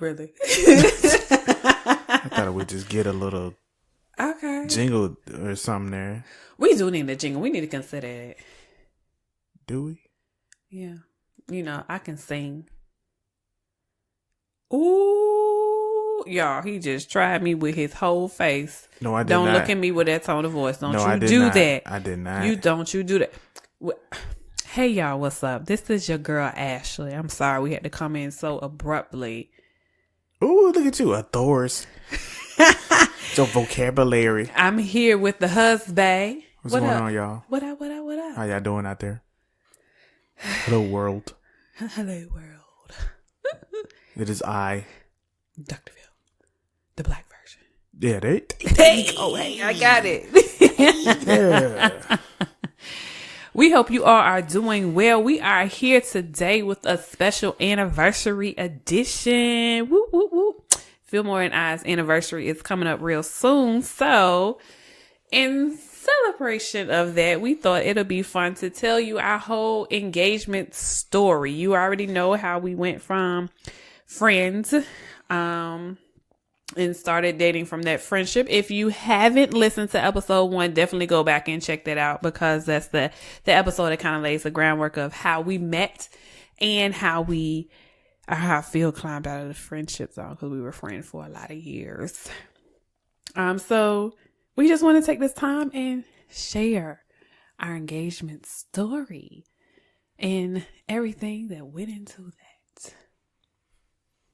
really? I thought we'd just get a little jingle or something there. We do need a jingle. We need to consider it. Do we? Yeah. You know, I can sing. Ooh, y'all, he just tried me with his whole face. No, I did Don't not. look at me with that tone of voice. Don't I you did do not. that. I did not. You do that. Hey, y'all, what's up? This is your girl, Ashlee. I'm sorry we had to come in so abruptly. Ooh, look at you, a Thor's. Your vocabulary. I'm here with the husband. What's going on, y'all? What up? How y'all doing out there? Hello, world. Hello, world. It is I, Dr. Phil, the black version. Yeah, Hey, I got it. Yeah. We hope you all are doing well. We are here today with a special anniversary edition. Whoop, whoop, whoop. Philmore and I's anniversary is coming up real soon. So in celebration of that, we thought it'll be fun to tell you our whole engagement story. You already know how we went from friends, and started dating from that friendship. If you haven't listened to episode 1, definitely go back and check that out, because that's the episode that kind of lays the groundwork of how we met and how Phil climbed out of the friendship zone, because we were friends for a lot of years. So we just want to take this time and share our engagement story and everything that went into that.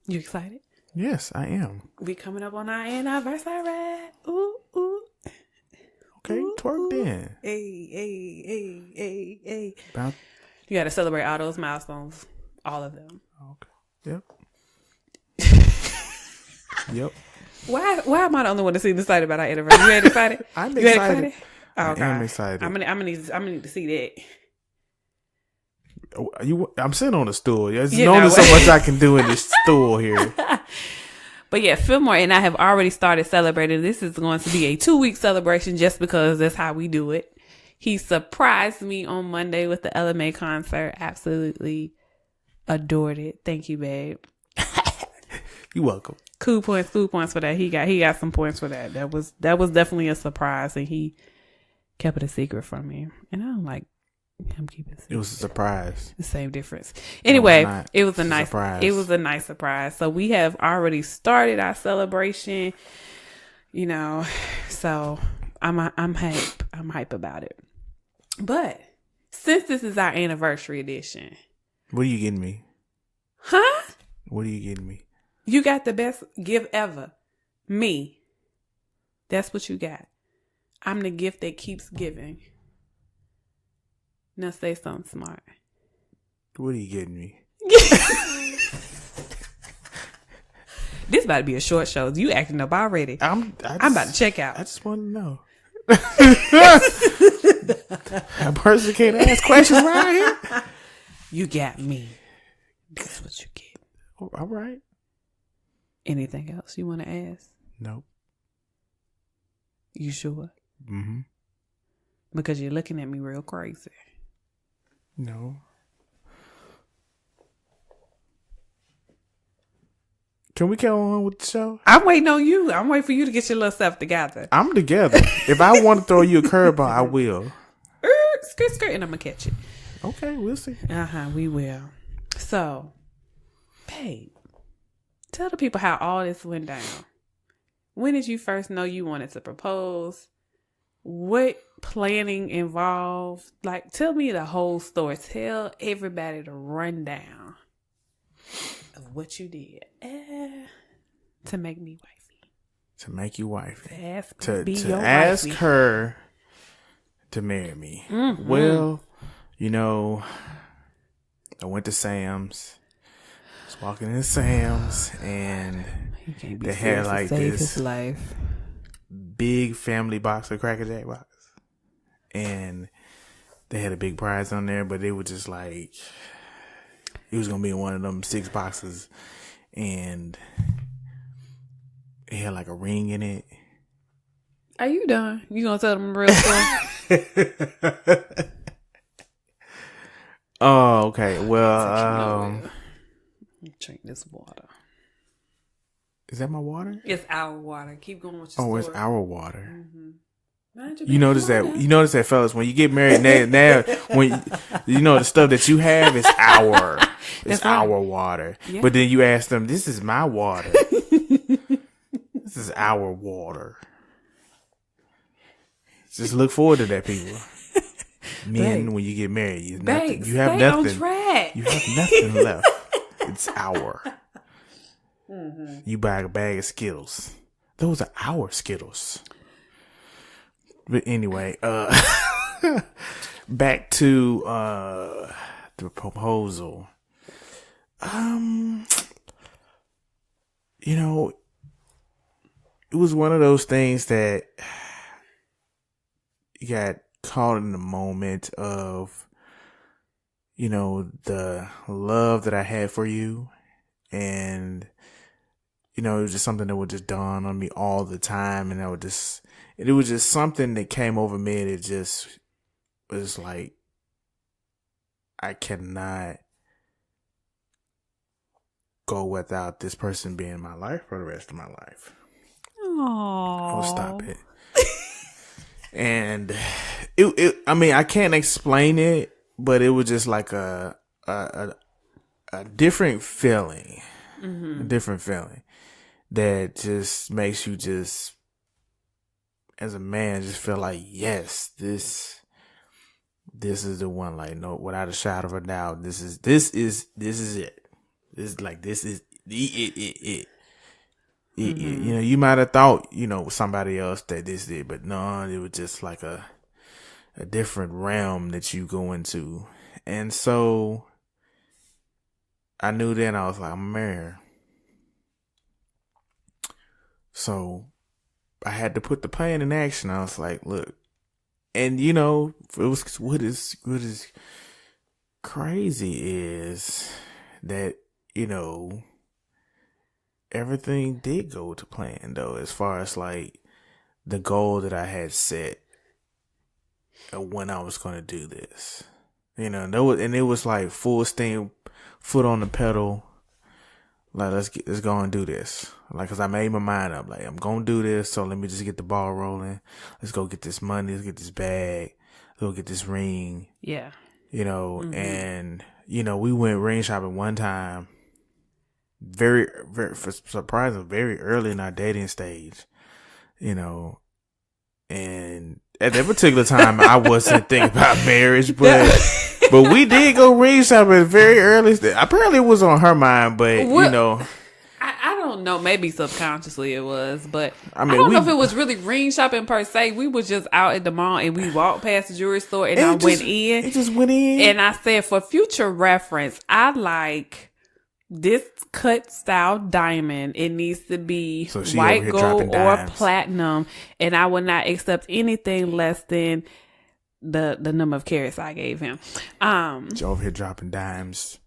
You excited? Yes, I am. We coming up on our anniversary. Ooh, ooh. Okay, ooh, twerk ooh. then. Hey. About... You got to celebrate all those milestones. All of them. Okay. Yep. Why am I the only one that seems excited about our anniversary? You ain't excited? I'm you excited. Excited? Oh, I God. am excited. I'm gonna need to see that. I'm sitting on a stool. There's You only know so what? much I can do in this stool here. But yeah, Philmore and I have already started celebrating. This is going to be a 2-week celebration just because that's how we do it. He surprised me on Monday with the LMA concert. Absolutely adored it. Thank you, babe. You're welcome. Cool points for that. He got some points for that. That was definitely a surprise, and he kept it a secret from me. And I don't like him keeping it secret. It was a surprise. The same difference. Anyway, No, it was a nice surprise. It was a nice surprise. So we have already started our celebration. You know, so I'm hype. I'm hype about it. But since this is our anniversary edition, What are you getting me? huh? What are you getting me? You got the best gift ever. Me. That's what you got. I'm the gift that keeps giving. Now say something smart. What are you getting me? This about to be a short show. You acting up already. I'm about to check out. I just want to know. A person can't ask questions right here. You got me. That's what you get. All right. Anything else you want to ask? Nope. You sure? Mm-hmm. Because you're looking at me real crazy. No. Can we go on with the show? I'm waiting on you. I'm waiting for you to get your little stuff together. I'm together. If I want to throw you a curveball, I will. Skirt, and I'm going to catch it. Okay, we'll see. We will. So, babe, tell the people how all this went down. When did you first know you wanted to propose? What planning involved? Like, tell me the whole story. Tell everybody the rundown of what you did to make me wifey. To make you wifey. To ask, to ask her to marry me. Mm-hmm. Well, you know, I went to Sam's. I was walking in Sam's, and they had like this life. big family box of Cracker Jack box, and they had a big prize on there, but they were just like, it was gonna be in one of them 6 boxes, and it had like a ring in it. Are you done? You gonna tell them real soon? Oh, okay. Well, drink this water. Is that my water? It's our water. Keep going with your story. Oh, it's our water. Mm-hmm. You notice that, fellas, when you get married now when you know the stuff that you have is our, it's our water. Yeah. But then you ask them, this is my water. This is our water. Just look forward to that, people. Men, when you get married, you have nothing. You have nothing left. It's our. Mm-hmm. You buy a bag of Skittles. Those are our Skittles. But anyway, back to the proposal. You know, it was one of those things that you got caught in the moment of, you know, the love that I had for you. And, you know, it was just something that would just dawn on me all the time. And it was just something that came over me, and it just was like, I cannot go without this person being in my life for the rest of my life. Aww. Oh, stop it. And I mean, I can't explain it, but it was just like a different feeling, a different feeling that just makes you just, as a man, just feel like, yes, this is the one. Like, no, without a shadow of a doubt, this is it. This is it. You know, you might have thought, you know, somebody else that this did, but no, it was just like a different realm that you go into. And so I knew then, I was like, I'm married. So I had to put the plan in action. I was like, look, and you know, it was what is crazy is that, you know, everything did go to plan though, as far as like the goal that I had set of when I was going to do this, you know, and it was like full steam, foot on the pedal. Like, let's go and do this. Like, cause I made my mind up. Like, I'm going to do this. So let me just get the ball rolling. Let's go get this money. Let's get this bag. Let's go get this ring. Yeah. You know, and, you know, we went ring shopping one time. Very, very, for surprisingly, very early in our dating stage, you know, and at that particular time, I wasn't thinking about marriage, but we did go ring shopping very early. Apparently, it was on her mind, but you know, I don't know. Maybe subconsciously it was, but I don't know if it was really ring shopping per se. We was just out at the mall and we walked past the jewelry store and I went in. It just went in, and I said, for future reference, I like this cut style diamond. It needs to be white gold or platinum, and I would not accept anything less than the number of carats I gave him. You're over here dropping dimes.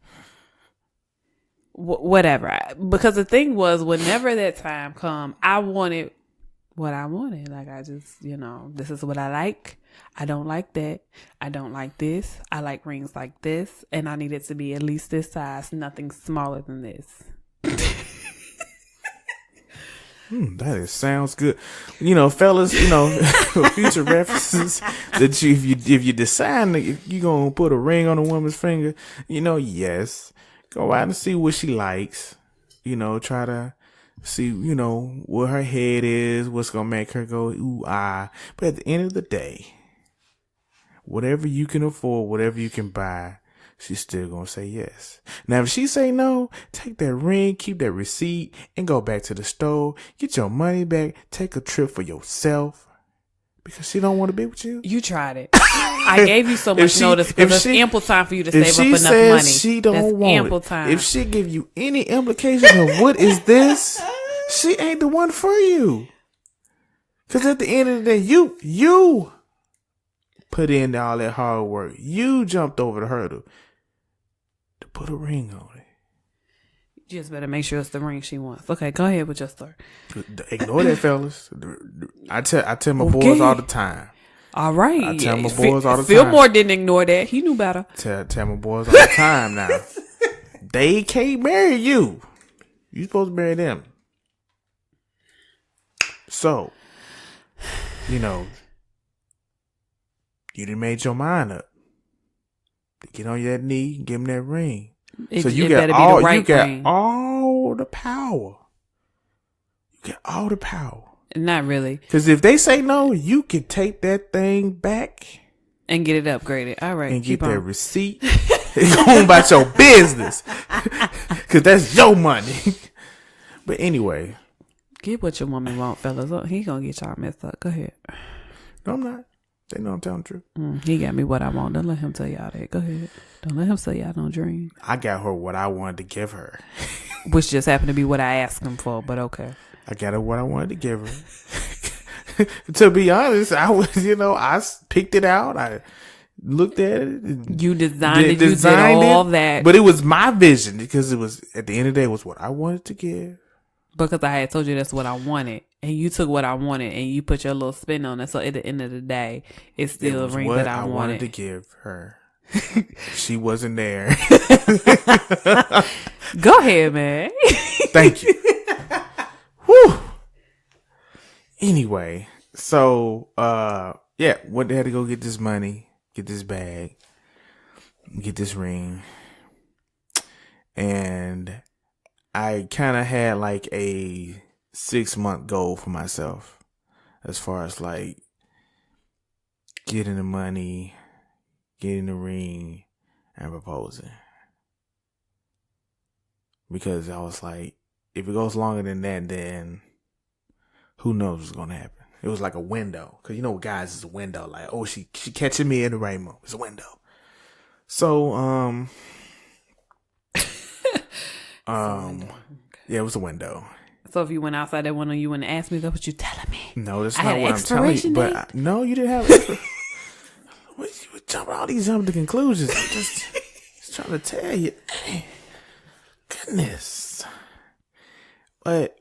Whatever. Because the thing was, whenever that time come, I wanted what I wanted. Like, I just, you know, this is what I like. I don't like that. I don't like this. I like rings like this. And I need it to be at least this size, nothing smaller than this. That sounds good. You know, fellas, you know, for future references, that if you decide that you're going to put a ring on a woman's finger, you know, yes, go out and see what she likes. You know, try to see, you know, what her head is, what's going to make her go, ooh, ah. But at the end of the day, whatever you can afford, whatever you can buy, she's still going to say yes. Now, if she say no, take that ring, keep that receipt, and go back to the store, get your money back, take a trip for yourself, because she don't want to be with you. You tried it. I gave you so much notice because there's ample time for you to save up enough money. She don't want ample it. Time. If she give you any implication of what is this, she ain't the one for you. Because at the end of the day, you put in all that hard work. You jumped over the hurdle to put a ring on it. You just better make sure it's the ring she wants. Okay, go ahead with your story. Ignore that, fellas. I tell my boys all the time. All right. I tell my boys all the time. Philmore didn't ignore that. He knew better. Tell my boys all the time now. They can't marry you. You supposed to marry them. So, you know, you done made your mind up. Get on your knee, give him that ring. So you got all, all the power. You get all the power. Not really. Because if they say no, you can take that thing back and get it upgraded. All right, and get that receipt. And go on about your business. Because that's your money. But anyway. Get what your woman want, fellas. He gonna get y'all messed up. Go ahead. No, I'm not. They know I'm telling the truth. He got me what I want. Don't let him tell y'all that. Go ahead. Don't let him say y'all don't dream. I got her what I wanted to give her. Which just happened to be what I asked him for, but okay. I got her what I wanted to give her. To be honest, I was, I picked it out. I looked at it. You designed it. You did all that. But it was my vision because it was, at the end of the day, it was what I wanted to give. Because I had told you that's what I wanted. And you took what I wanted and you put your little spin on it. So at the end of the day, it's still a ring that I wanted to give her. She wasn't there. Go ahead, man. Thank you. Whew. Anyway, so went there to go get this money, get this bag, get this ring. And I kind of had like a 6-month goal for myself as far as like getting the money, getting the ring, and proposing. Because I was like, if it goes longer than that, then who knows what's going to happen. It was like a window. Because guys, it's a window. Like, oh, she catching me in the right moment. It's a window. So, yeah, it was a window. So if you went outside that window, you wouldn't ask me, that's what you telling me? No, that's not what I'm telling you. But no, you didn't have you jumping all these jumping to conclusions. I'm just trying to tell you. Goodness. But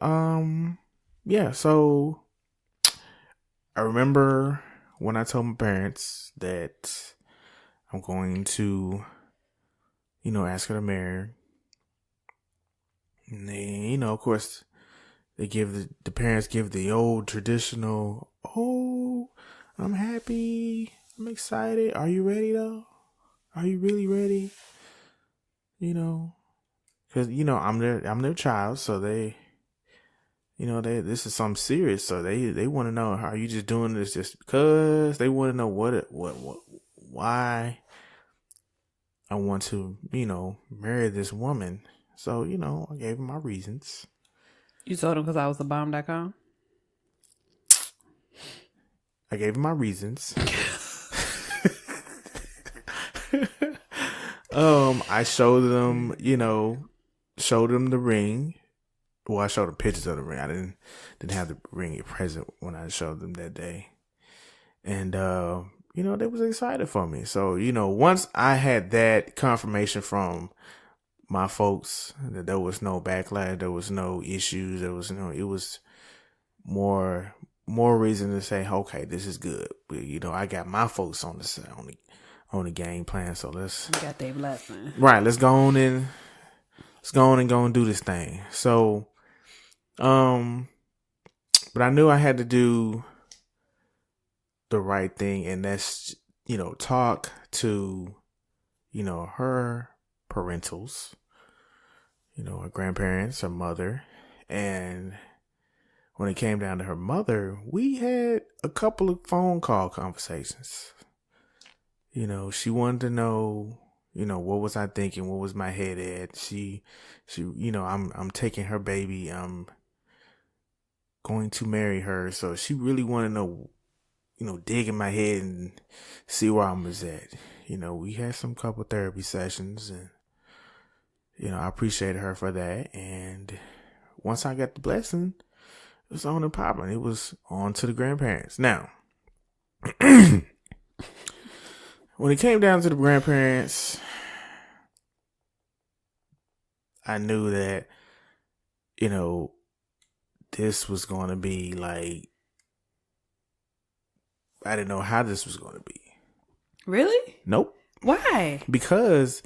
yeah, so I remember when I told my parents that I'm going to, ask her to marry. And they, of course, they give the parents give the old traditional, oh, I'm happy, I'm excited. Are you ready though? Are you really ready? Because I'm their child, so they, this is something serious. So they want to know, are you just doing this just because? They want to know why I want to, marry this woman. So, I gave them my reasons. You told them because I was a bomb.com? I gave them my reasons. I showed them, the ring. Well, I showed them pictures of the ring. I didn't have the ring present when I showed them that day. And, they was excited for me. So, once I had that confirmation from my folks that there was no backlash, there was no issues, it was more reason to say, okay, this is good. But, I got my folks on the game plan, so let's got their blessing. Right, let's go on and go and do this thing. So but I knew I had to do the right thing, and that's talk to her parentals, her grandparents, her mother. And when it came down to her mother, we had a couple of phone call conversations. She wanted to know, what was I thinking? What was my head at? She, I'm taking her baby. I'm going to marry her. So she really wanted to know, dig in my head and see where I was at. We had some couple therapy sessions, and, I appreciated her for that. And once I got the blessing, it was on and popping. It was on to the grandparents. Now, when it came down to the grandparents, I knew that, this was going to be like, I didn't know how this was going to be. Really? Nope. Why? Because,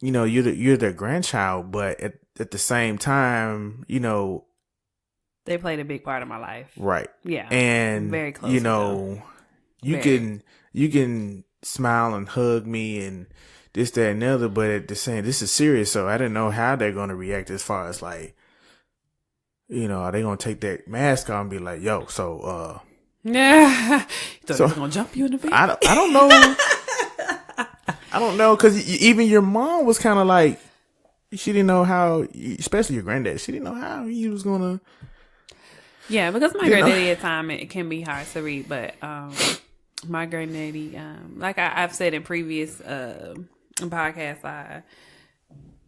you're their grandchild, but at the same time, They played a big part of my life. Right. Yeah. And, very close. you know, you can smile and hug me and this, that, and the other, but at the same, this is serious. So I didn't know how they're going to react as far as like, you know, are they going to take that mask off and be like, yo, so, yeah. So they're going to jump you in the face? I don't know. I don't know. Cause even your mom was kind of like, she didn't know how, especially your granddad, she didn't know how he was going to. Yeah, because my granddaddy at time it can be hard to read, but my granddaddy, like I've said in previous podcasts, I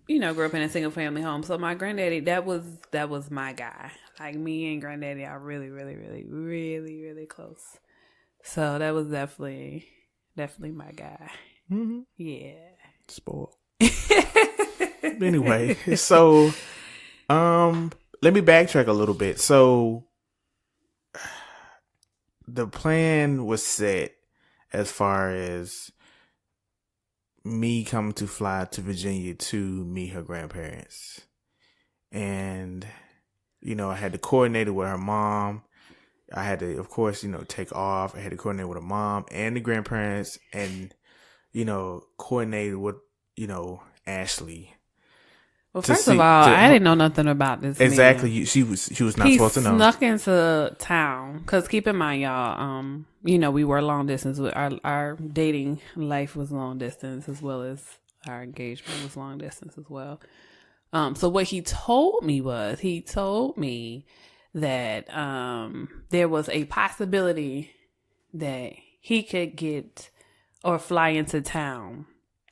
grew up in a single family home, so my granddaddy that was my guy. Like me and granddaddy are really, really, really, really, really close. So that was definitely my guy. Mm-hmm. Yeah, spoiled. Anyway, so let me backtrack a little bit. So the plan was set as far as me coming to fly to Virginia to meet her grandparents. And, you know, I had to coordinate it with her mom. I had to, of course, take off. I had to coordinate with her mom and the grandparents and, coordinate with, Ashlee. Well, first of all, I didn't know nothing about this. Exactly. Man. She was not supposed to know. He snuck into town. Because keep in mind, y'all, we were long distance. Our dating life was long distance as well as our engagement was long distance as well. So what he told me that there was a possibility that he could get or fly into town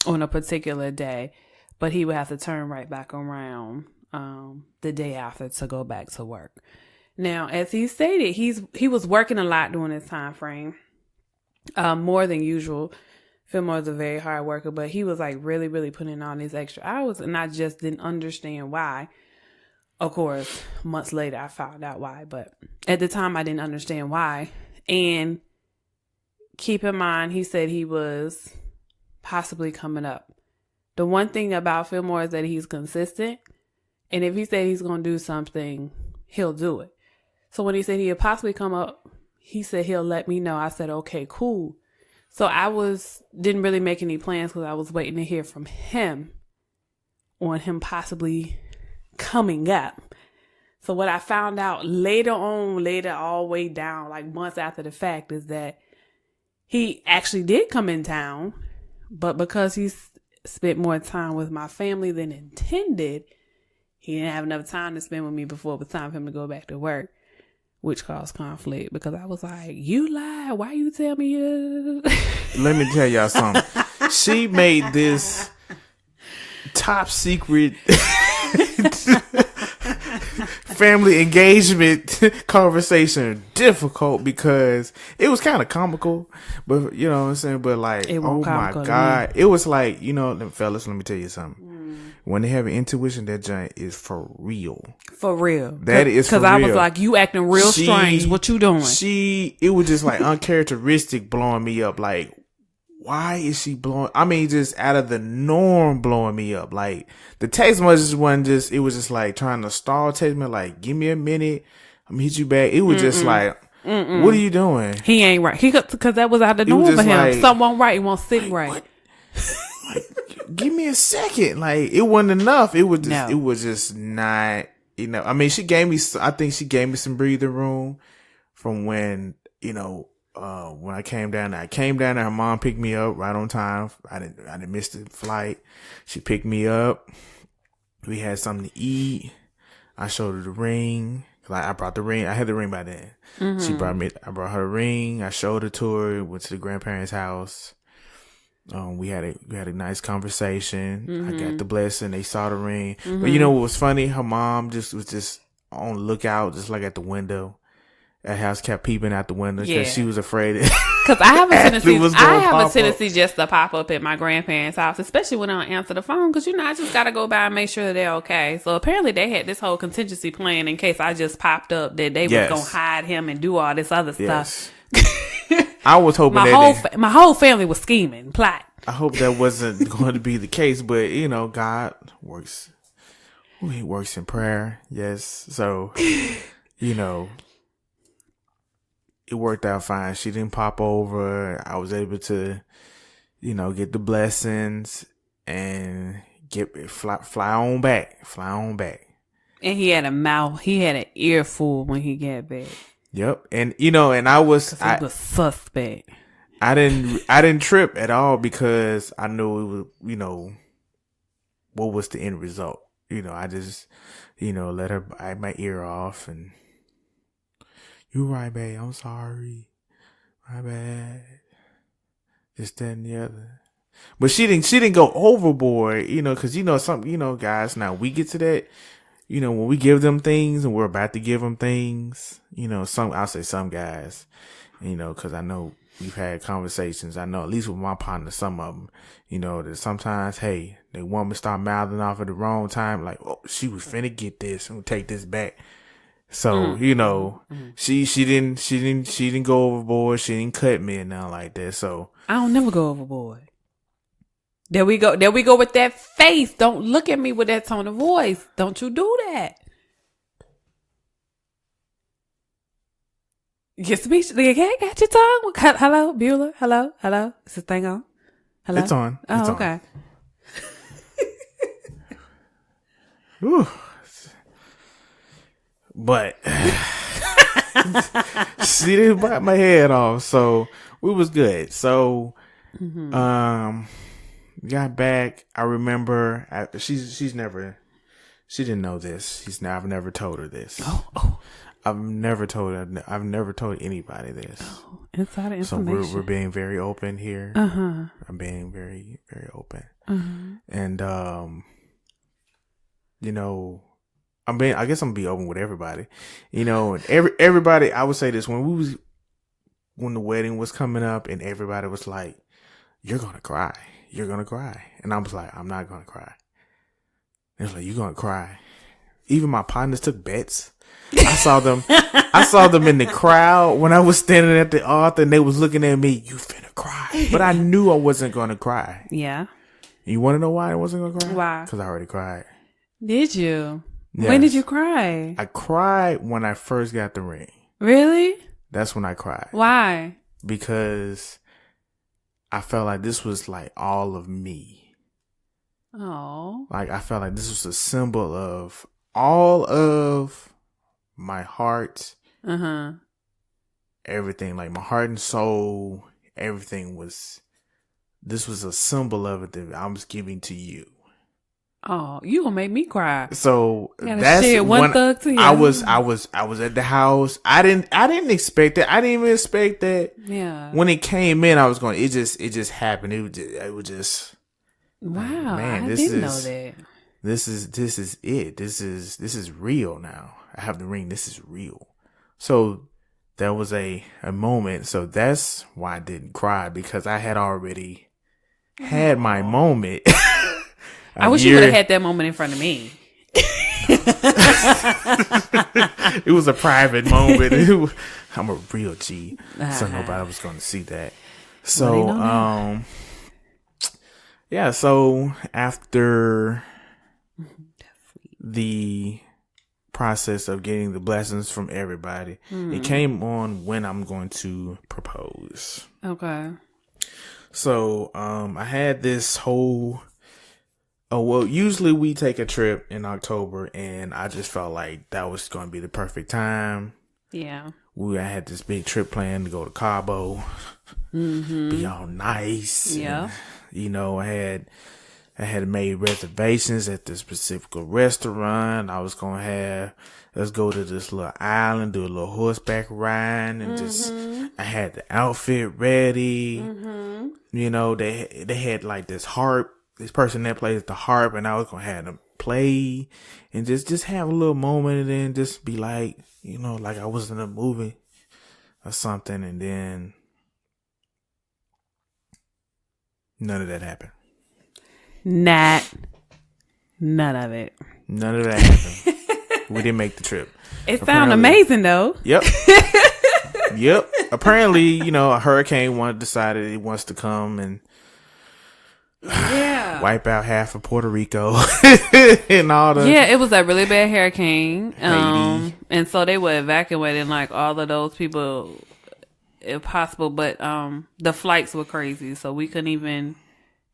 on a particular day, but he would have to turn right back around the day after to go back to work. Now, as he stated, he was working a lot during this time frame, more than usual. Philmore is a very hard worker, but he was like really, really putting on these extra hours, and I just didn't understand why. Of course, months later, I found out why, but at the time, I didn't understand why. And keep in mind, he said he was possibly coming up. The one thing about Philmore is that he's consistent. And if he said he's going to do something, he'll do it. So when he said he'll possibly come up, he said he'll let me know. I said, okay, cool. So I didn't really make any plans because I was waiting to hear from him on him possibly coming up. So what I found out later all the way down, like months after the fact, is that he actually did come in town, but because he's spent more time with my family than intended, he didn't have enough time to spend with me before it was time for him to go back to work, which caused conflict because I was like, you lied. Why you tell me? Let me tell y'all something. She made this top secret family engagement conversation difficult because it was kind of comical, but you know what I'm saying? But like, oh my God. It was like, fellas, let me tell you something. When they have an intuition, that giant is for real. For real. That is for real. Because I was like, you acting real strange. What you doing? It was just like uncharacteristic blowing me up. Like, why is she blowing? I mean, just out of the norm blowing me up. Like, the text messages wasn't just, it was just like trying to stall text me, like, give me a minute. I'm gonna hit you back. It was just like, what are you doing? He ain't right. Because that was out of the norm for him. Like, something right. He won't sit right. Like, give me a second. Like, it wasn't enough. It was just, It was just not, I mean, I think she gave me some breathing room from when, when I came down there. Her mom picked me up right on time. I didn't miss the flight. She picked me up. We had something to eat. I showed her the ring. Like, I brought the ring. I had the ring by then. Mm-hmm. I brought her a ring. I showed her to her. Went to the grandparents' house. We had a nice conversation. Mm-hmm. I got the blessing. They saw the ring. Mm-hmm. But you know what was funny? Her mom was on the lookout, just like at the window. That house kept peeping out the window because she was afraid. Because I have a tendency just to pop up at my grandparents' house, especially when I don't answer the phone. Because I just gotta go by and make sure that they're okay. So apparently they had this whole contingency plan in case I just popped up that they was gonna hide him and do all this other stuff. I was hoping my whole family was scheming, plot. I hope that wasn't going to be the case, but God works. He works in prayer. Yes. So, you know, it worked out fine. She didn't pop over. I was able to, you know, get the blessings and fly on back. And he had an earful when he got back. Yep. And, you know, and I was suspect. I didn't trip at all because I knew it was, you know, what was the end result. You know, I just, you know, let her bite my ear off and, you right, babe, I'm sorry. My bad. This, that, and the other. But she didn't go overboard, you know, cause you know, some, you know, guys, now we get to that, you know, when we give them things and we're about to give them things, you know, I'll say some guys, you know, cause I know we've had conversations. I know at least with my partner, some of them, you know, that sometimes, hey, they want me to start mouthing off at the wrong time. Like, oh, she was finna get this and take this back. So, you know, she didn't go overboard. She didn't cut me and nothing like that. So I don't never go overboard. There we go with that face. Don't look at me with that tone of voice. Don't you do that. Your speech, okay, got your tongue. Hello, Bueller. Hello. Is this thing on? Hello? It's on. Oh, it's okay. On. But she didn't bite my head off, so we was good. So, got back. I remember after she didn't know this. I've never told her this. Oh. I've never told anybody this. Oh, insider information. So we're being very open here. I'm being very, very open. And you know, I guess I'm gonna be open with everybody. You know, and everybody, I would say this, when the wedding was coming up and everybody was like, you're gonna cry. And I was like, I'm not gonna cry. They was like, you're gonna cry. Even my partners took bets. I saw them in the crowd when I was standing at the altar and they was looking at me, you finna cry. But I knew I wasn't gonna cry. Yeah. You wanna know why I wasn't gonna cry? Why? Because I already cried. Did you? Yes. When did you cry? I cried when I first got the ring. Really? That's when I cried. Why? Because I felt like this was like all of me. Oh. Like I felt like this was a symbol of all of my heart. Everything, like my heart and soul, everything this was a symbol of it that I was giving to you. Oh, you gonna make me cry. So that's when thug to you. I was at the house. I didn't expect that. I didn't even expect that. Yeah. When it came in, I was going. It just happened. It was just. Wow, man, I didn't know that. This is it. This is real now. I have the ring. This is real. So that was a moment. So that's why I didn't cry, because I had already had my moment. I wish you would have had that moment in front of me. It was a private moment. I'm a real G, so nobody was going to see that. So, yeah. So after the process of getting the blessings from everybody, it came on when I'm going to propose. Okay. So, I had this whole. Oh, well, usually we take a trip in October, and I just felt like that was going to be the perfect time. Yeah. I had this big trip planned to go to Cabo, be all nice. Yeah. And, you know, I had made reservations at this specific restaurant. I was going to let's go to this little island, do a little horseback ride, and I had the outfit ready. You know, they had like this harp. This person that plays the harp, and I was gonna have them play and just have a little moment, and then just be like, you know, like I was in a movie or something, and then none of that happened. None of it. None of that happened. We didn't make the trip. It sounded amazing though. Yep. Yep. Apparently, you know, a hurricane decided it wants to come and Yeah. wipe out half of Puerto Rico and all the. Yeah, it was a really bad hurricane. Haiti. And so they were evacuating like all of those people if possible, but the flights were crazy, so we couldn't even.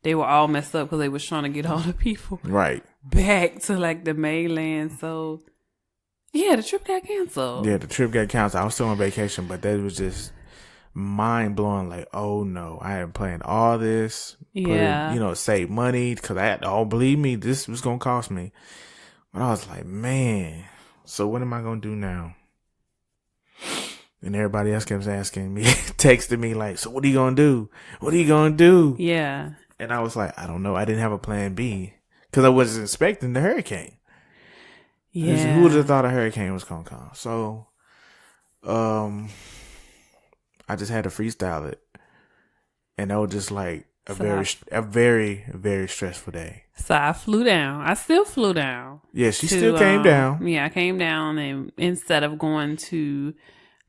They were all messed up because they was trying to get all the people back to like the mainland. So yeah, the trip got canceled. Yeah, the trip got canceled. I was still on vacation, but that was just mind blowing. Like, oh no, I had planned all this. Yeah, Save money because believe me, this was gonna cost me. But I was like, man, so what am I gonna do now? And everybody else kept asking me, texting me like, so what are you gonna do? What are you gonna do? Yeah. And I was like, I don't know. I didn't have a plan B because I wasn't expecting the hurricane. Yeah. Who would have thought a hurricane was going to come? So, I just had to freestyle it. And that was just like a very, very stressful day. So I flew down. I still flew down. Yeah, she still came down. Yeah, I came down, and instead of going to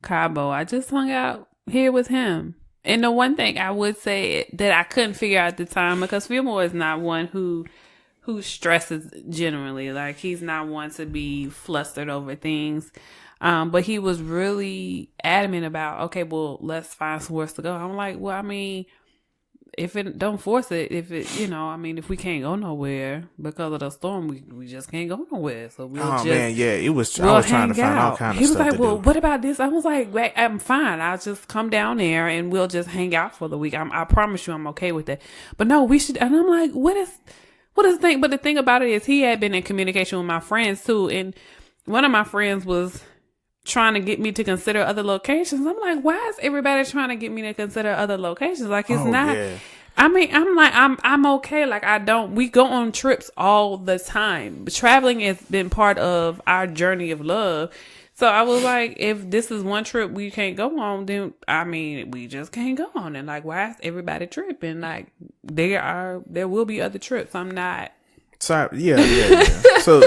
Cabo, I just hung out here with him. And the one thing I would say that I couldn't figure out at the time, because Philmore is not one who stresses generally. Like, he's not one to be flustered over things. But he was really adamant about, okay, well, let's find somewhere to go. I'm like, well, I mean, if it don't force it, if we can't go nowhere because of the storm, we just can't go nowhere. So we'll I was trying to find all kind of stuff. He was like, well, what about this? I was like, I'm fine. I'll just come down there and we'll just hang out for the week. I promise you I'm okay with it. But no, we should. And I'm like, what is the thing? But the thing about it is he had been in communication with my friends too. And one of my friends was trying to get me to consider other locations. I'm like, why is everybody trying to get me to consider other locations? Like, it's not. Yeah. I mean, I'm okay. Like, we go on trips all the time. Traveling has been part of our journey of love. So I was like, if this is one trip we can't go on, then we just can't go on. And like, why is everybody tripping? Like, there will be other trips. I'm not. Sorry. Yeah. So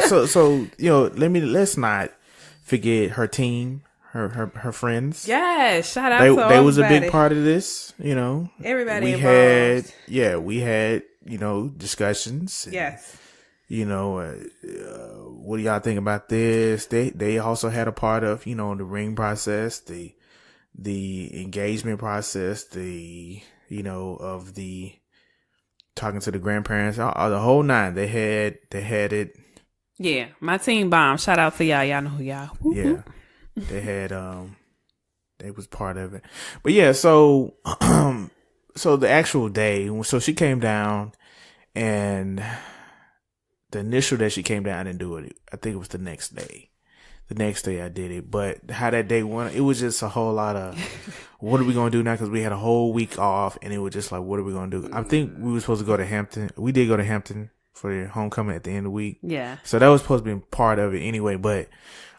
let's not forget her team, her friends. Yes, shout out to everybody. They was a big part of this, Everybody involved. We had discussions. And, yes. What do y'all think about this? They also had a part of, the ring process, the engagement process, of the talking to the grandparents, the whole nine. They had it. Yeah, my team bomb. Shout out to y'all. Y'all know who y'all. Yeah, they had they was part of it. But yeah, so so the actual day, so she came down, and the initial day she came down, I didn't do it. I think it was the next day. The next day I did it, but how that day went, it was just a whole lot of what are we gonna do now? Because we had a whole week off, and it was just like, what are we gonna do? I think we were supposed to go to Hampton. We did go to Hampton for the homecoming at the end of the week. Yeah. So that was supposed to be part of it anyway, but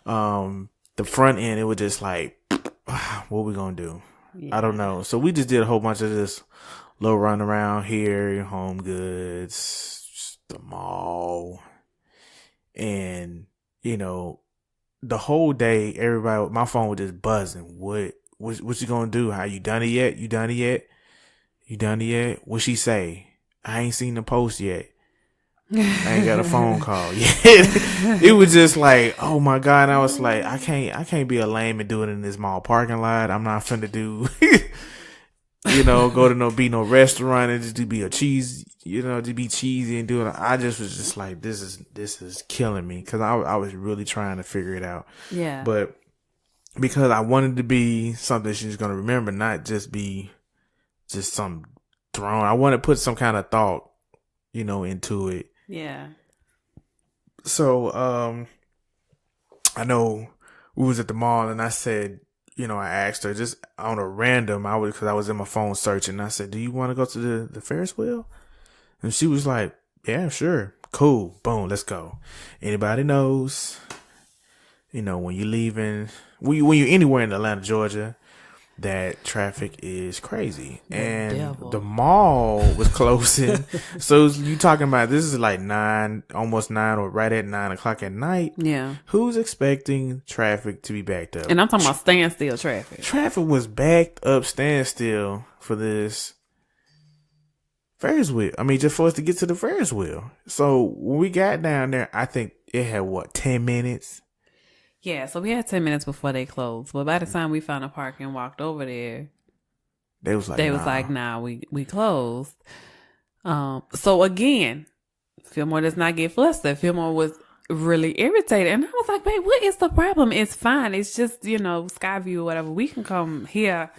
the front end, it was just like, what we gonna do? Yeah. I don't know. So we just did a whole bunch of this little run around here, Home Goods, the mall, and the whole day, everybody, my phone was just buzzing. What you gonna do? How you done it yet? You done it yet? You done it yet? What she say? I ain't seen the post yet. I ain't got a phone call yet. It was just like, oh my God. And I was like, I can't be a lame and do it in this mall parking lot. I'm not finna do, go to no restaurant and just to be a cheese, to be cheesy and do it. I just was just like, this is killing me. Cause I was really trying to figure it out. Yeah. But because I wanted to be something she's going to remember, not just be just some throne. I want to put some kind of thought, into it. Yeah. So, I know we was at the mall and I said, I asked her just on a random, cause I was in my phone searching. I said, do you want to go to the Ferris wheel? And she was like, yeah, sure. Cool. Boom. Let's go. Anybody knows, when you're leaving, when you're anywhere in Atlanta, Georgia, that traffic is crazy. And the mall was closing. So you talking about, this is like almost 9 or right at 9 o'clock at night. Yeah. Who's expecting traffic to be backed up? And I'm talking about standstill traffic. Traffic was backed up standstill for this Ferris wheel. I mean, just for us to get to the Ferris wheel. So when we got down there, I think it had 10 minutes. Yeah, so we had 10 minutes before they closed. But by the time we found a park and walked over there, they was like, nah, we closed. So again, Philmore does not get flustered. Philmore was really irritated. And I was like, babe, what is the problem? It's fine. It's just, Skyview or whatever. We can come here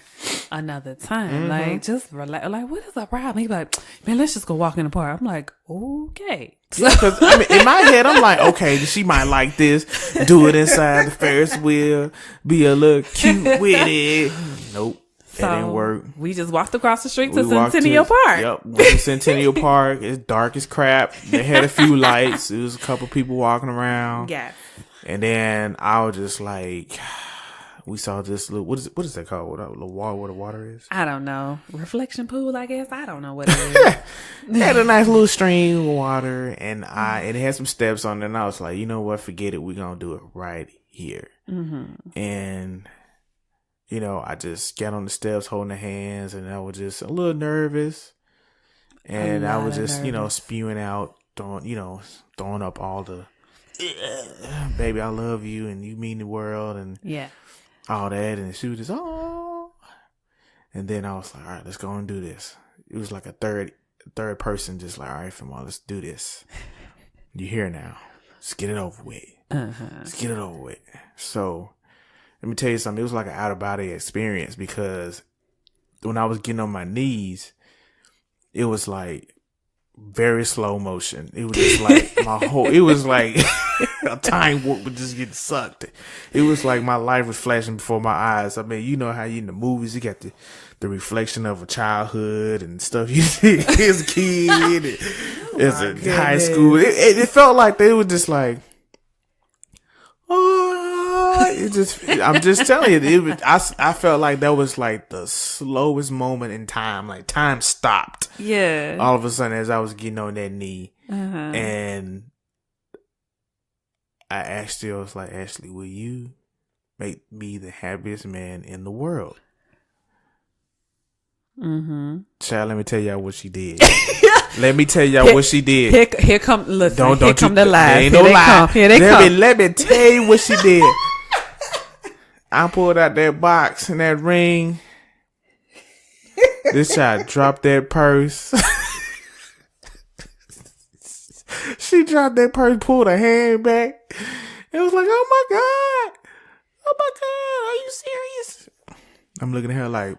another time. Like, just relax. Like, what is the problem? He's like, man, let's just go walk in the park. I'm like, okay. Because in my head, I'm like, okay, she might like this. Do it inside the Ferris wheel. Be a little cute with it. Nope. So that didn't work. We just walked across the street to Centennial Park. Yep. Went to Centennial Park. It's dark as crap. They had a few lights. There was a couple people walking around. Yeah. And then I was just like, we saw this little, what is that called? What the wall where the water is? I don't know. Reflection pool, I guess. I don't know what it is. It had a nice little stream of water, and it had some steps on it. And I was like, you know what? Forget it. We're gonna do it right here. Mm-hmm. And I just got on the steps holding the hands, and I was just a little nervous. And I was just, spewing out, throwing up all the, baby, I love you, and you mean the world, and all that. And she was just, oh. And then I was like, all right, let's go and do this. It was like a third person just like, all right, Philmore, let's do this. You're here now. Let's get it over with. Let's get it over with. So, let me tell you something. It was like an out-of-body experience, because when I was getting on my knees, it was like very slow motion. It was just like it was like a time warp would just get sucked. It was like my life was flashing before my eyes. I mean, you know how in the movies, you got the reflection of a childhood and stuff you see as a kid, as a high school. It felt like they were just like, I'm just telling you, I felt like that was like the slowest moment in time. Like time stopped. Yeah. All of a sudden, as I was getting on that knee, and I asked you, I was like, Ashley, will you make me the happiest man in the world? Child, let me tell y'all what she did. Let me tell y'all what she did. Here come, listen, don't here come the lies. Ain't no lie. Here they come. Let me tell you what she did. I pulled out that box and that ring. This child dropped that purse. She dropped that purse, pulled her hand back. It was like, oh my God. Oh my God. Are you serious? I'm looking at her like,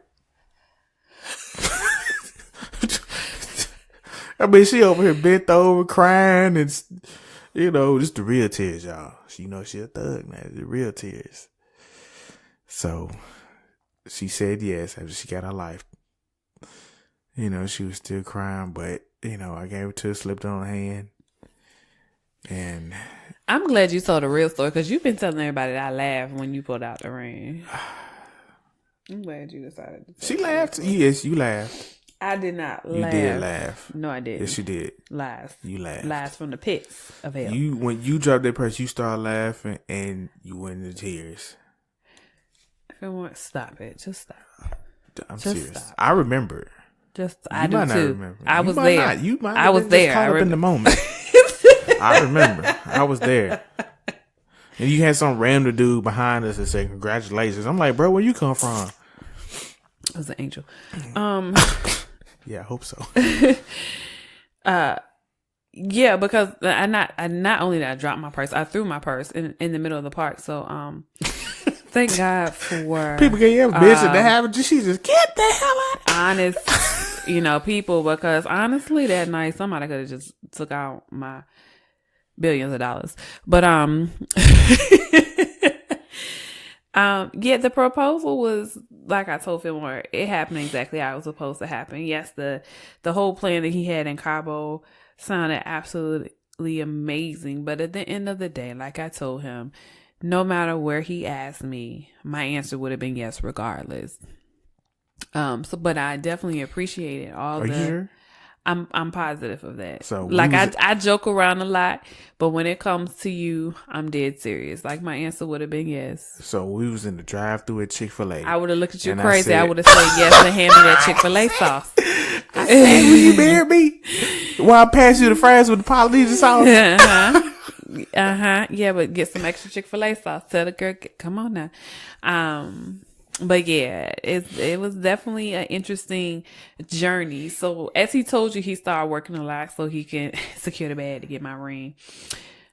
I mean, she over here bent over crying, and just the real tears, y'all. She a thug now, the real tears. So she said yes after she got her life. She was still crying, but I gave it to her, slipped on her hand, and I'm glad you told the real story, because you've been telling everybody that I laughed when you pulled out the ring. I'm glad you decided to. She laughed. Yes, you laughed. I did not laugh. You did laugh. No, I didn't. Yes, you did. Lies. You laughed. Lies from the pits of hell. When you dropped that purse, you started laughing and you went into tears. Stop it. Just stop. I'm serious. Stop. I remember. I do too. Remember. I was there. You might I was there. Caught up in the moment. I remember. I was there. And you had some random dude behind us that said, congratulations. I'm like, bro, where you come from? It was an angel. Yeah, I hope so. Yeah, because I not only did I drop my purse, I threw my purse in the middle of the park. So thank God for people get your bitch and they have it. She just get the hell out. Honest, people, because honestly, that night somebody could have just took out my billions of dollars. But yeah, the proposal was, like I told Philmore, it happened exactly how it was supposed to happen. Yes, the whole plan that he had in Cabo sounded absolutely amazing. But at the end of the day, like I told him, no matter where he asked me, my answer would have been yes, regardless. But I definitely appreciated all Are you here? I'm positive of that. So like I joke around a lot, but when it comes to you, I'm dead serious. Like my answer would have been yes. So we was in the drive-thru at Chick-fil-A. I would have looked at you crazy. I would have said yes and hand me that Chick-fil-A sauce. I said, will you marry me? While I pass you the fries with the Polynesian sauce. Yeah, but get some extra Chick-fil-A sauce. Tell the girl, come on now. But yeah, it was definitely an interesting journey. So as he told you, he started working a lot so he can secure the bag to get my ring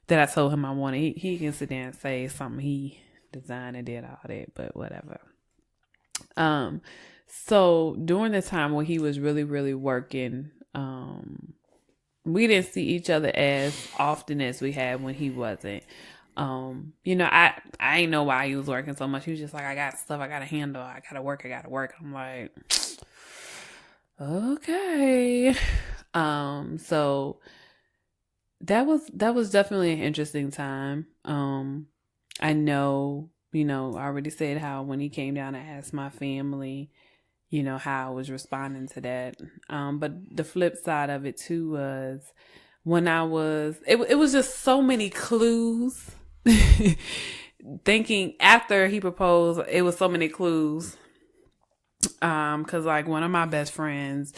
that I told him I wanted. He can sit there and say something he designed and did all that, but whatever. So during the time when he was really, really working, we didn't see each other as often as we had when he wasn't. I ain't know why he was working so much. He was just like, I got stuff I gotta handle. I gotta work. I'm like, okay. So that was definitely an interesting time. I know, I already said how when he came down to ask my family, how I was responding to that. But the flip side of it too was when it was just so many clues. Thinking after he proposed, it was so many clues. Cause like one of my best friends,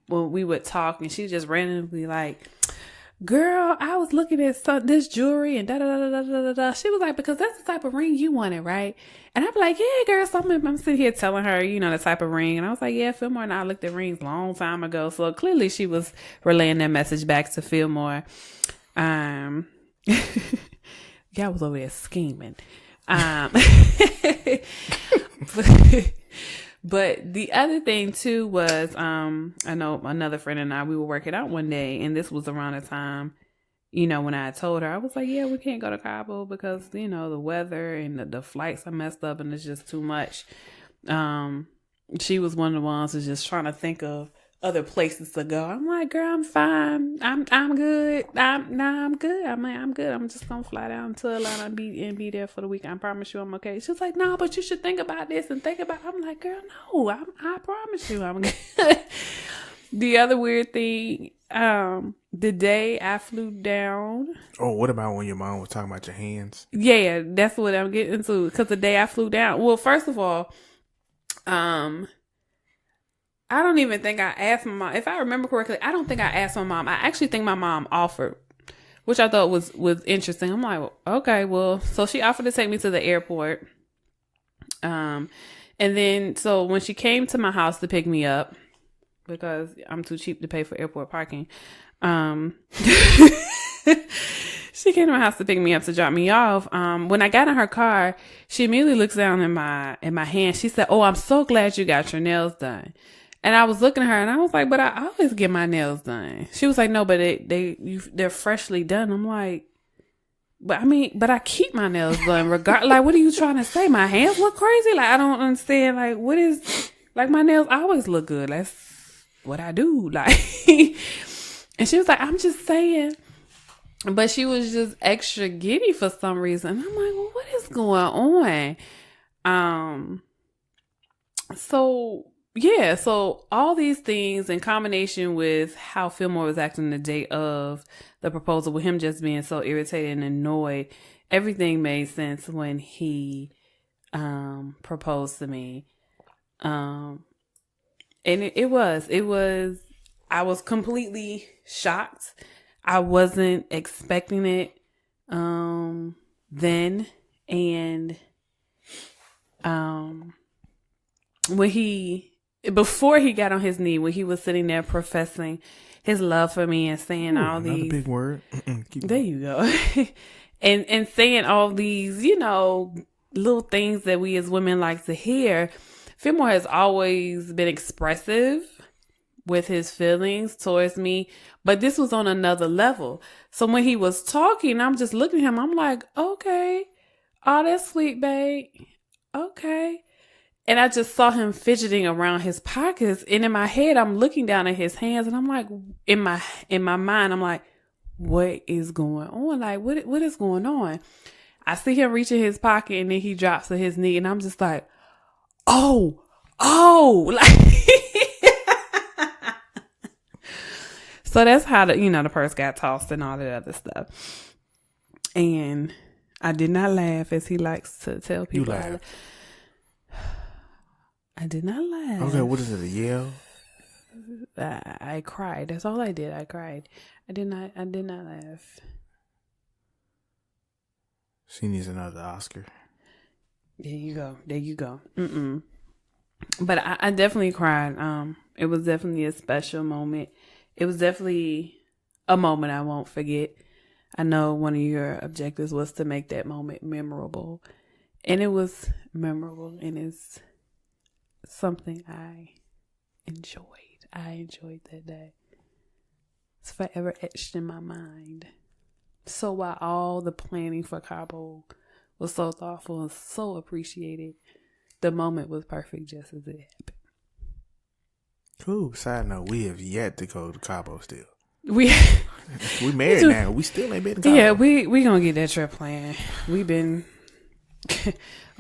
when we would talk and she just randomly like, girl, I was looking at this jewelry and da da da da da da da. She was like, because that's the type of ring you wanted, right? And I'd be like, yeah, girl. So I'm sitting here telling her, the type of ring. And I was like, yeah, Philmore and I looked at rings a long time ago. So clearly she was relaying that message back to Philmore. Y'all was over there scheming. But the other thing too was, I know another friend and I, we were working out one day, and this was around the time, when I told her, I was like, yeah, we can't go to Cabo because, the weather and the flights are messed up and it's just too much. She was one of the ones who's just trying to think of other places to go. I'm like, girl, I'm fine. I'm good. I'm good. I'm good. I'm just gonna fly down to Atlanta and be there for the week. I promise you I'm okay. She was like, no, but you should think about this and think about. I'm like, girl, no, I promise you I'm good. The other weird thing, the day I flew down. Oh, what about when your mom was talking about your hands? Yeah, that's what I'm getting to. Because the day I flew down, well, first of all, I don't even think I asked my mom. If I remember correctly, I don't think I asked my mom. I actually think my mom offered, which I thought was interesting. I'm like, okay, well, so she offered to take me to the airport. And then, so when she came to my house to pick me up, because I'm too cheap to pay for airport parking, she came to my house to pick me up to drop me off. When I got in her car, she immediately looks down in my hand. She said, oh, I'm so glad you got your nails done. And I was looking at her and I was like, but I always get my nails done. She was like, no, but they're freshly done. I'm like, but I keep my nails done regardless. Like, what are you trying to say? My hands look crazy? Like, I don't understand. Like, what is, like, my nails always look good. That's what I do. Like, and she was like, I'm just saying. But she was just extra giddy for some reason. I'm like, well, what is going on? So all these things in combination with how Philmore was acting the day of the proposal, with him just being so irritated and annoyed, everything made sense when he proposed to me. And it was, I was completely shocked. I wasn't expecting it then. And before he got on his knee, when he was sitting there professing his love for me and saying all these, another big word. There you go. and saying all these, little things that we as women like to hear. Philmore has always been expressive with his feelings towards me, but this was on another level. So when he was talking, I'm just looking at him. I'm like, okay, oh, that's sweet, babe. Okay. And I just saw him fidgeting around his pockets. And in my head, I'm looking down at his hands and I'm like, in my mind, I'm like, what is going on? Like, what is going on? I see him reaching his pocket and then he drops to his knee and I'm just like, oh, like, So that's how the purse got tossed and all that other stuff. And I did not laugh, as he likes to tell people. You laughed. I did not laugh. Okay, what is it? A yell? I cried. That's all I did. I cried. I did not laugh. She needs another Oscar. There you go. But I definitely cried. It was definitely a special moment. It was definitely a moment I won't forget. I know one of your objectives was to make that moment memorable. And it was memorable, and it's something I enjoyed. I enjoyed that day. It's forever etched in my mind. So while all the planning for Cabo was so thoughtful and so appreciated, the moment was perfect just as it happened. Cool. Side note, we have yet to go to Cabo still. We married now. We still ain't been to Cabo. Yeah, we gonna get that trip planned. We've been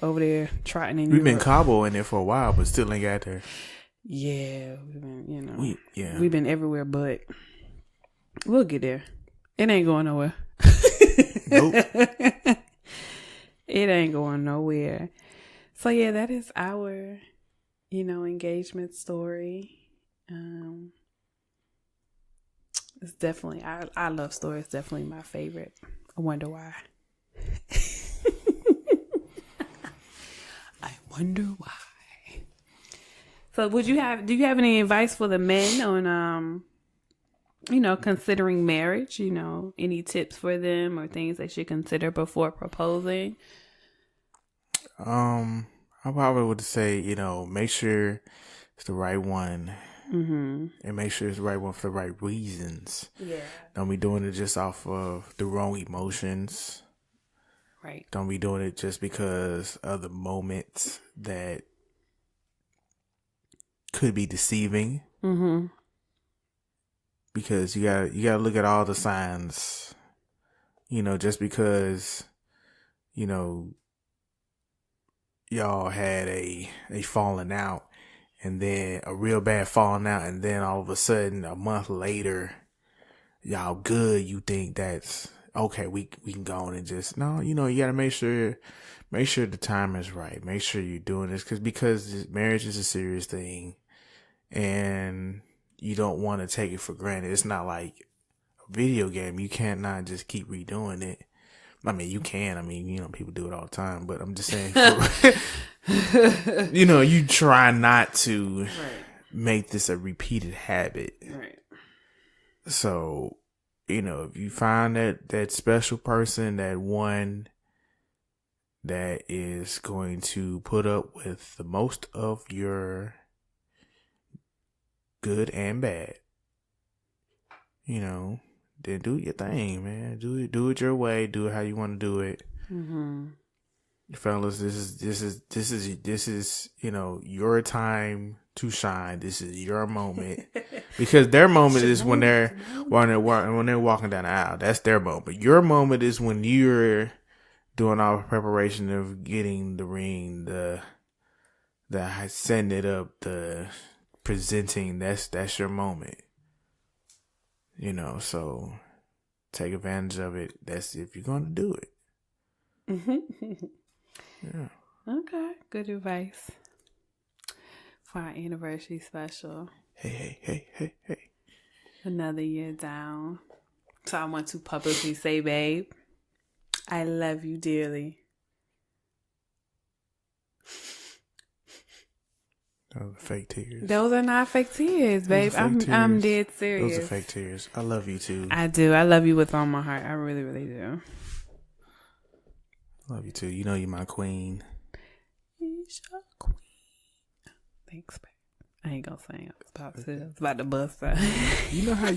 over there trotting in We've been Cabo in there for a while, but still ain't got there. Yeah, we've been, yeah. We've been everywhere, but we'll get there. It ain't going nowhere. Nope. It ain't going nowhere. So yeah, that is our, engagement story. It's definitely, our love story is definitely my favorite. I wonder why. I wonder why. So do you have any advice for the men on, considering marriage, any tips for them or things they should consider before proposing? I probably would say, make sure it's the right one. Mm-hmm. And make sure it's the right one for the right reasons. Yeah. Don't be doing it just off of the wrong emotions. Right. Don't be doing it just because of the moments that could be deceiving. Mm-hmm. Because you gotta look at all the signs. Just because, y'all had a falling out, and then a real bad falling out, and then all of a sudden a month later, y'all good. You think that's okay? We can go on and just no. You gotta make sure the time is right. Make sure you're doing this because marriage is a serious thing, and you don't want to take it for granted. It's not like a video game. You can't not just keep redoing it. I mean, you can. I mean, people do it all the time, but I'm just saying, you try not to make this a repeated habit. Right. So, if you find that special person, that one that is going to put up with the most of your good and bad, then do your thing, man. Do it your way. Do it how you want to do it. Mm-hmm. Fellas, this is your time to shine. This is your moment because their moment is when they're walking down the aisle. That's their moment. Your moment is when you're doing all the preparation of getting the ring, the setting it up, the presenting. That's your moment. So take advantage of it. That's if you're going to do it. Mm-hmm. Yeah. Okay. Good advice for our anniversary special. Hey. Another year down. So I want to publicly say, babe, I love you dearly. Those are fake tears. Those are not fake tears, babe. I'm dead serious. Those are fake tears. I love you too. I do. I love you with all my heart. I really, really do. Love you too. You're my queen. She's your queen. Thanks, babe. I ain't gonna sing. I was about to bust out. You know how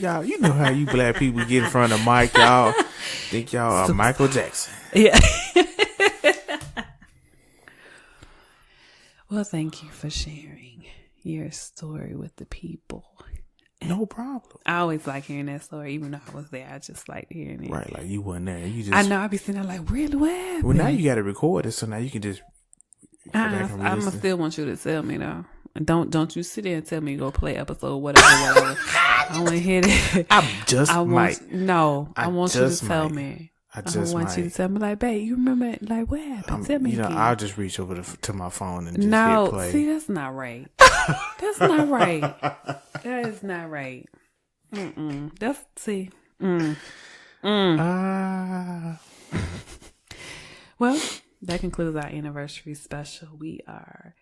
you black people get in front of the mic, y'all think y'all are Michael Jackson. Yeah. Well, thank you for sharing your story with the people. No problem. I always like hearing that story, even though I was there. I just like hearing it. Right, like you wasn't there. You just. I know. I be sitting there like, really, what happened? Well, now you got to record it, so now you can just. I'm still want you to tell me though. Don't you sit there and tell me you go play episode whatever. I want to hear that. I want you to tell me. I just want you to tell me, like, babe, you remember, like, what happened? Tell me again. I'll just reach over to my phone and just hit play. See, that's not right. That's not right. That is not right. Well, that concludes our anniversary special. We are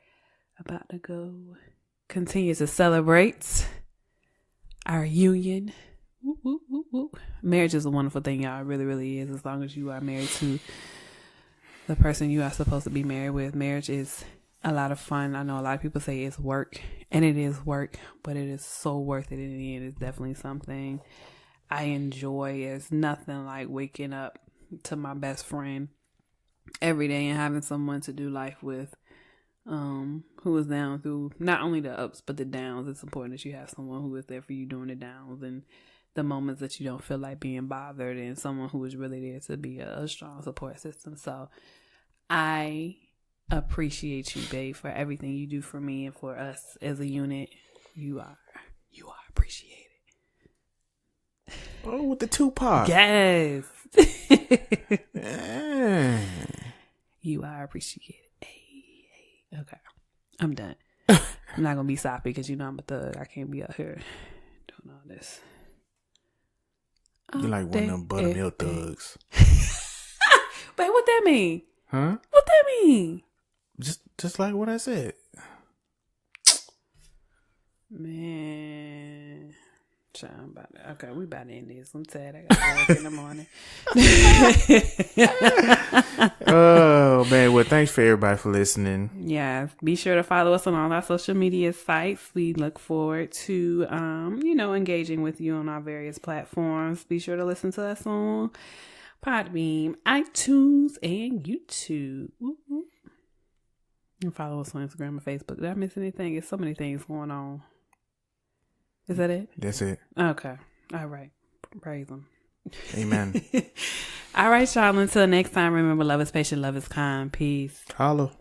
about to go continue to celebrate our union. Woo, woo, woo, woo. Marriage is a wonderful thing, y'all. It really, really is. As long as you are married to the person you are supposed to be married with. Marriage is a lot of fun. I know a lot of people say it's work, and it is work, but it is so worth it in the end. It's definitely something I enjoy. It's nothing like waking up to my best friend every day and having someone to do life with, who is down through not only the ups but the downs. It's important that you have someone who is there for you during the downs and the moments that you don't feel like being bothered, and someone who is really there to be a strong support system. So I appreciate you, babe, for everything you do for me and for us as a unit. You are appreciated. Oh, with the Tupac. Yes. Yeah. You are appreciated. Hey. Okay. I'm done. I'm not going to be soppy because you know I'm a thug. I can't be out here doing all this. You're like one of them buttermilk thugs. Wait, what that mean? Huh? What that mean? Just like what I said. Man. Okay, we about to end this. I'm tired. I got to work in the morning. Oh, man. Well, thanks for everybody for listening. Yeah. Be sure to follow us on all our social media sites. We look forward to, engaging with you on our various platforms. Be sure to listen to us on Podbeam, iTunes, and YouTube. Woo-hoo. And follow us on Instagram and Facebook. Did I miss anything? There's so many things going on. Is that it? That's it. Okay. All right. Praise him. Amen. All right, y'all. Until next time, remember, love is patient, love is kind. Peace. Holla.